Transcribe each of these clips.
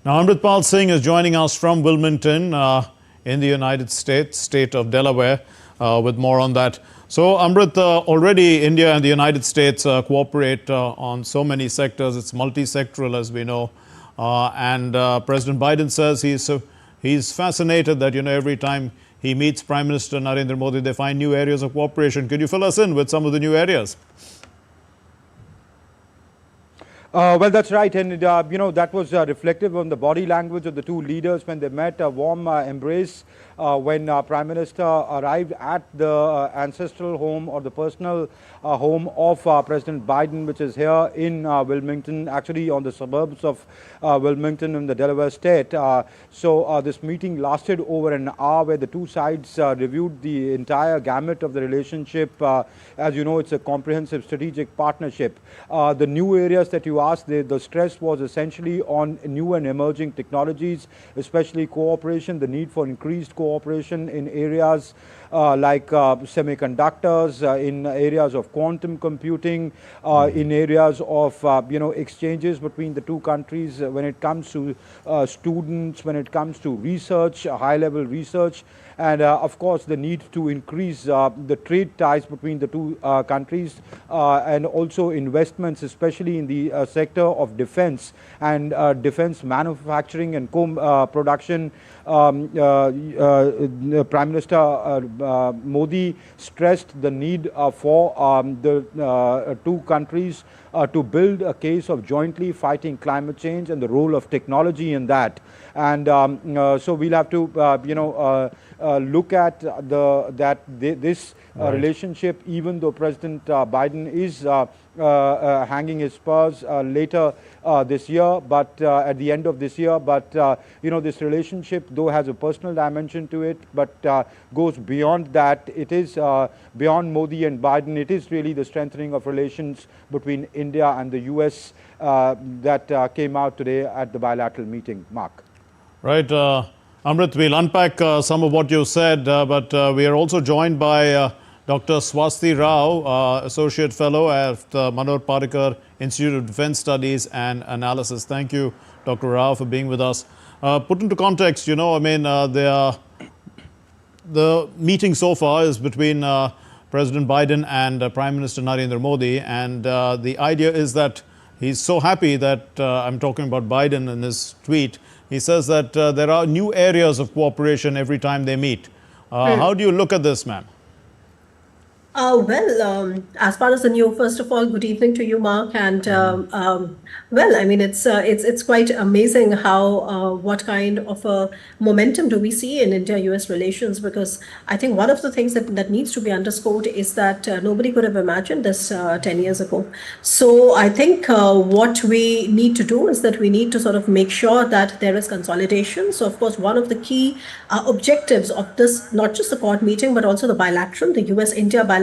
Now, Amritpal Singh is joining us from Wilmington in the United States, state of Delaware, with more on that. So, Amrit, already India and the United States cooperate on so many sectors. It's multi-sectoral, as we know. And President Biden says he's fascinated that, every time he meets Prime Minister Narendra Modi, they find new areas of cooperation. Could you fill us in with some of the new areas? Well, that's right. And, that was reflective on the body language of the two leaders when they met, a warm embrace when Prime Minister arrived at the ancestral home or the personal home of President Biden, which is here in Wilmington, actually on the suburbs of Wilmington in the Delaware state. So this meeting lasted over an hour where the two sides reviewed the entire gamut of the relationship. As you know, it's a comprehensive strategic partnership. The new areas that you asked, the stress was essentially on new and emerging technologies, especially cooperation, the need for increased cooperation in areas like semiconductors, in areas of quantum computing, in areas of exchanges between the two countries when it comes to students, when it comes to research, high-level research, and of course the need to increase the trade ties between the two countries, and also investments, especially in the sector of defense and defense manufacturing and co-production. Prime Minister Modi stressed the need for the two countries to build a case of jointly fighting climate change and the role of technology in that. And so we'll have to, look at this relationship, even though President Biden is hanging his spurs later this year, but at the end of this year. But this relationship, though, has a personal dimension to it, but goes beyond that. It is beyond Modi and Biden. It is really the strengthening of relations between India and the US that came out today at the bilateral meeting. Mark. Right. Amrit, we'll unpack some of what you said, but we are also joined by Dr. Swasti Rao, Associate Fellow at the Manohar Parrikar Institute of Defense Studies and Analysis. Thank you, Dr. Rao, for being with us. Put into context, the meeting so far is between President Biden and Prime Minister Narendra Modi, and the idea is that he's so happy that, I'm talking about Biden in his tweet, he says that there are new areas of cooperation every time they meet. How do you look at this, ma'am? As far as the new, first of all, good evening to you, Mark. And it's quite amazing how what kind of a momentum do we see in India-US relations? Because I think one of the things that needs to be underscored is that nobody could have imagined this 10 years ago. So I think what we need to do is that we need to sort of make sure that there is consolidation. So of course, one of the key objectives of this, not just the Quad meeting, but also the bilateral, the US-India bilateral,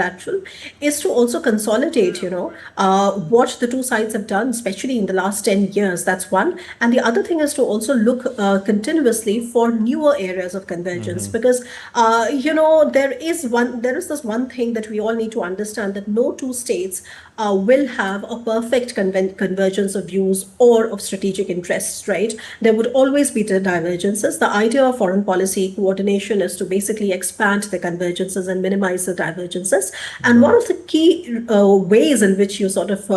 is to also consolidate, what the two sides have done, especially in the last 10 years. That's one. And the other thing is to also look continuously for newer areas of convergence, because, there is this one thing that we all need to understand, that no two states will have a perfect convergence of views or of strategic interests, right? There would always be the divergences. The idea of foreign policy coordination is to basically expand the convergences and minimize the divergences. And one of the key ways in which you sort of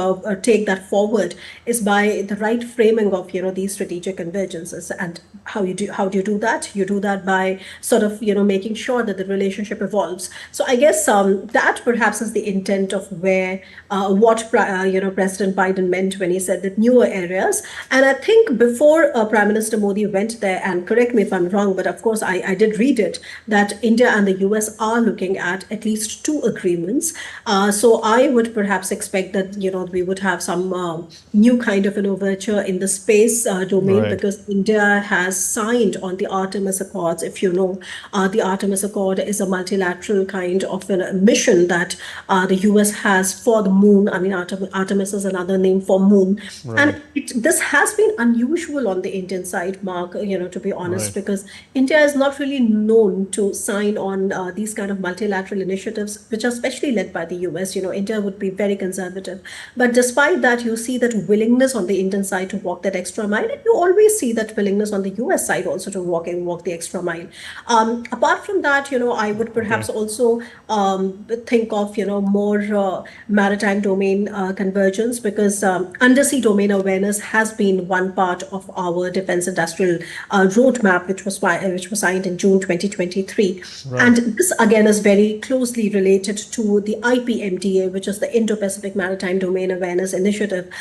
take that forward is by the right framing of, these strategic convergences. And how do you do that? You do that by sort of, making sure that the relationship evolves. So I guess that perhaps is the intent of where what President Biden meant when he said that newer areas. And I think before Prime Minister Modi went there, and correct me if I'm wrong, but of course I did read it, that India and the US are looking at least two agreements. So I would perhaps expect that, we would have some new kind of an overture in the space domain, because India has signed on the Artemis Accords. If you know, the Artemis Accord is a multilateral kind of a mission that the US has for the moon moon. I mean, Artemis is another name for moon. And this has been unusual on the Indian side, Mark, to be honest, because India is not really known to sign on these kind of multilateral initiatives, which are especially led by the US. India would be very conservative. But despite that, you see that willingness on the Indian side to walk that extra mile, and you always see that willingness on the US side also to walk the extra mile. Apart from that, I would perhaps also think of, more maritime domain convergence, because undersea domain awareness has been one part of our defense industrial roadmap, which was signed in June 2023. And this again is very closely related to the IPMDA, which is the Indo-Pacific Maritime Domain Awareness Initiative,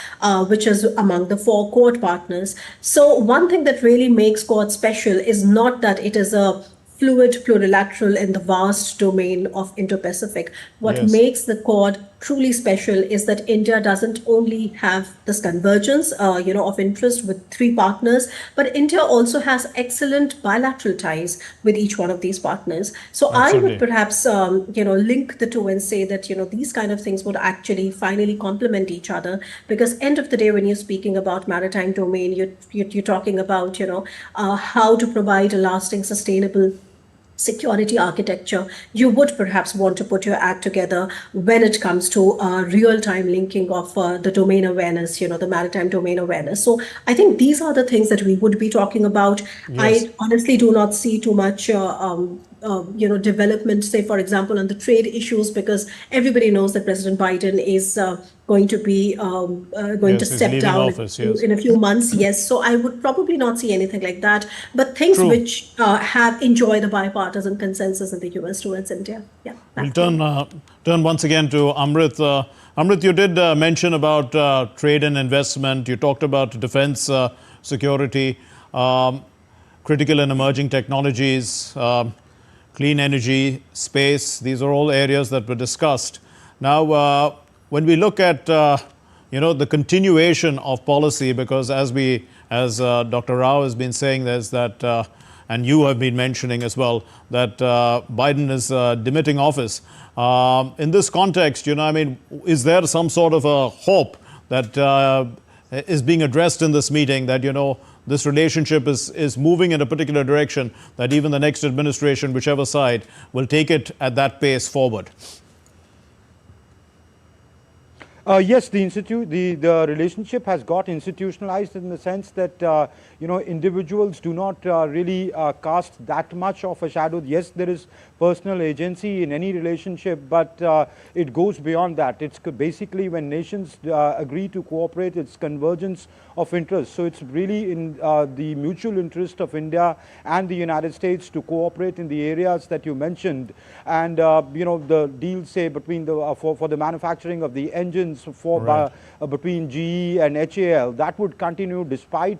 which is among the 4 Quad partners. So one thing that really makes Quad special is not that it is a fluid plurilateral in the vast domain of Indo-Pacific. What makes the Quad truly special is that India doesn't only have this convergence, of interest with 3 partners, but India also has excellent bilateral ties with each one of these partners. So I would perhaps, link the two and say that, these kind of things would actually finally complement each other, because end of the day, when you're speaking about maritime domain, you're talking about, how to provide a lasting, sustainable security architecture. You would perhaps want to put your act together when it comes to real-time linking of the domain awareness, the maritime domain awareness. So I think these are the things that we would be talking about. I honestly do not see too much development, say, for example, on the trade issues, because everybody knows that President Biden is going to be to step down in a few months. Yes, so I would probably not see anything like that. But things which have enjoyed the bipartisan consensus in the US towards India. Yeah. We'll turn once again to Amrit. Amrit, you did mention about trade and investment. You talked about defense, security, critical and emerging technologies, clean energy, space. These are all areas that were discussed. Now, when we look at the continuation of policy, because as Dr. Rao has been saying, there's that, and you have been mentioning as well, that Biden is demitting office. In this context, is there some sort of a hope that is being addressed in this meeting that this relationship is moving in a particular direction, that even the next administration, whichever side, will take it at that pace forward? Yes, the relationship has got institutionalized in the sense that individuals do not really cast that much of a shadow. Yes, there is personal agency in any relationship, but it goes beyond that. It's basically when nations agree to cooperate, it's convergence of interest. So it's really in the mutual interest of India and the United States to cooperate in the areas that you mentioned. And the deal, say, between for the manufacturing of the engines between GE and HAL, that would continue despite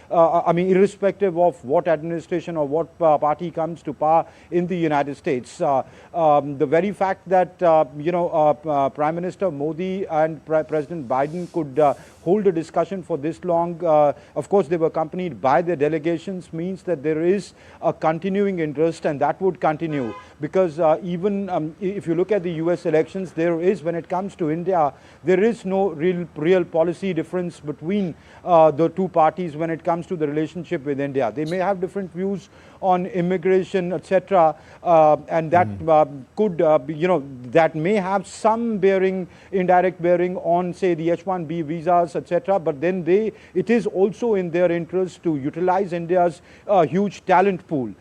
irrespective of what administration or what party comes to power in the United States. The very fact that Prime Minister Modi and President Biden could hold a discussion for this long, of course they were accompanied by their delegations, means that there is a continuing interest, and that would continue, because even if you look at the US elections, there is, when it comes to India, there is no real policy difference between the two parties when it comes to the relationship with India. They may have different views on immigration, etc., and that could, that may have some bearing, indirect bearing on, say, the H-1B visas, etc. But then it is also in their interest to utilize India's huge talent pool.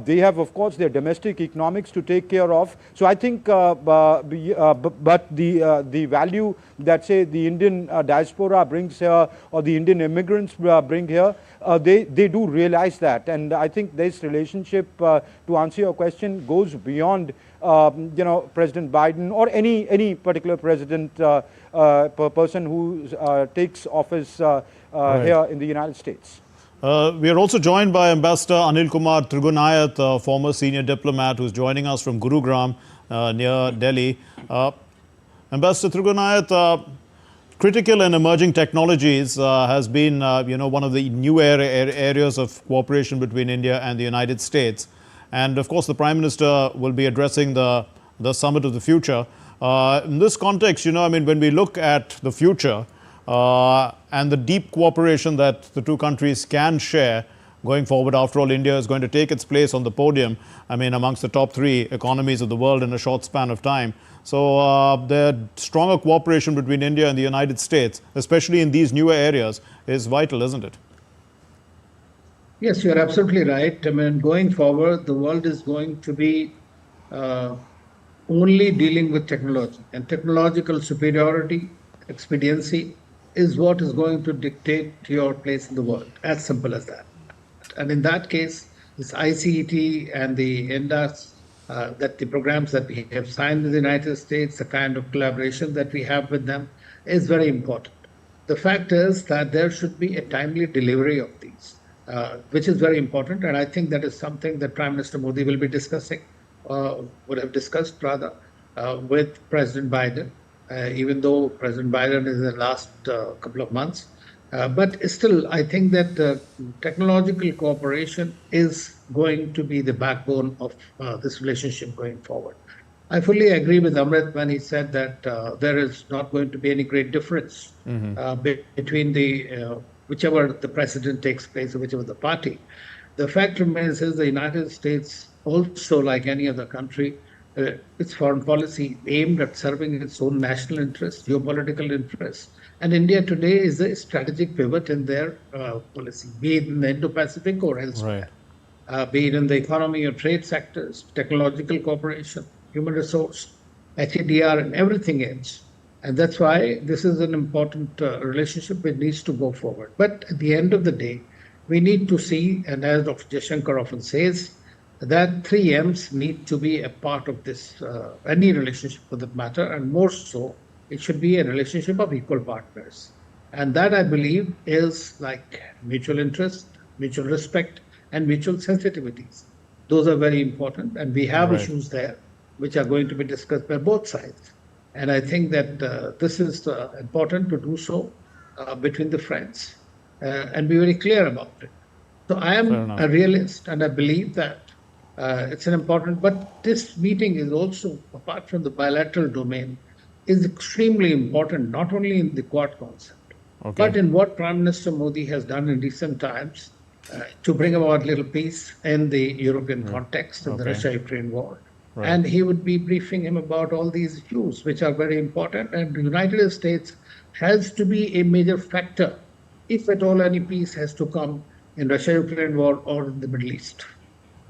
They have, of course, their domestic economics to take care of. So I think, but the value that, say, the Indian diaspora brings here, or the Indian immigrants bring here, they do realize that. And I think this relationship, to answer your question, goes beyond President Biden or any particular president, person who takes office here in the United States. We are also joined by Ambassador Anil Kumar Trigunayat, a former senior diplomat who's joining us from Gurugram near Delhi. Ambassador Trigunayat, critical and emerging technologies has been one of the new areas of cooperation between India and the United States. And of course, the Prime Minister will be addressing the Summit of the Future. In this context, I mean, when we look at the future and the deep cooperation that the two countries can share going forward, after all, India is going to take its place on the podium, I mean, amongst the top 3 economies of the world in a short span of time. So the stronger cooperation between India and the United States, especially in these newer areas, is vital, isn't it? Yes, you're absolutely right. I mean, going forward, the world is going to be only dealing with technology, and technological superiority, expediency is what is going to dictate your place in the world. As simple as that. And in that case, this ICET and the NDAS, that the programs that we have signed with the United States, the kind of collaboration that we have with them is very important. The fact is that there should be a timely delivery of these, which is very important. And I think that is something that Prime Minister Modi will be discussing, would have discussed rather, with President Biden, even though President Biden is in the last couple of months. But still, I think that technological cooperation is going to be the backbone of this relationship going forward. I fully agree with Amrit when he said that there is not going to be any great difference between whichever the president takes place or whichever the party. The fact remains is the United States also, like any other country, its foreign policy aimed at serving its own national interests, geopolitical interests. And India today is a strategic pivot in their policy, be it in the Indo-Pacific or elsewhere, be it in the economy or trade sectors, technological cooperation, human resource, HADR, and everything else. And that's why this is an important relationship which needs to go forward. But at the end of the day, we need to see, and as Dr. Jaishankar often says, that 3 M's need to be a part of this, any relationship for that matter, and more so, it should be a relationship of equal partners. And that, I believe, is like mutual interest, mutual respect, and mutual sensitivities. Those are very important, and we have issues there which are going to be discussed by both sides. And I think that this is important to do so between the friends and be very clear about it. So I am a realist, and I believe that it's an important, but this meeting is also, apart from the bilateral domain, is extremely important, not only in the Quad concept, but in what Prime Minister Modi has done in recent times to bring about little peace in the European context of the Russia-Ukraine war. And he would be briefing him about all these issues, which are very important. And the United States has to be a major factor if at all any peace has to come in Russia-Ukraine war or in the Middle East.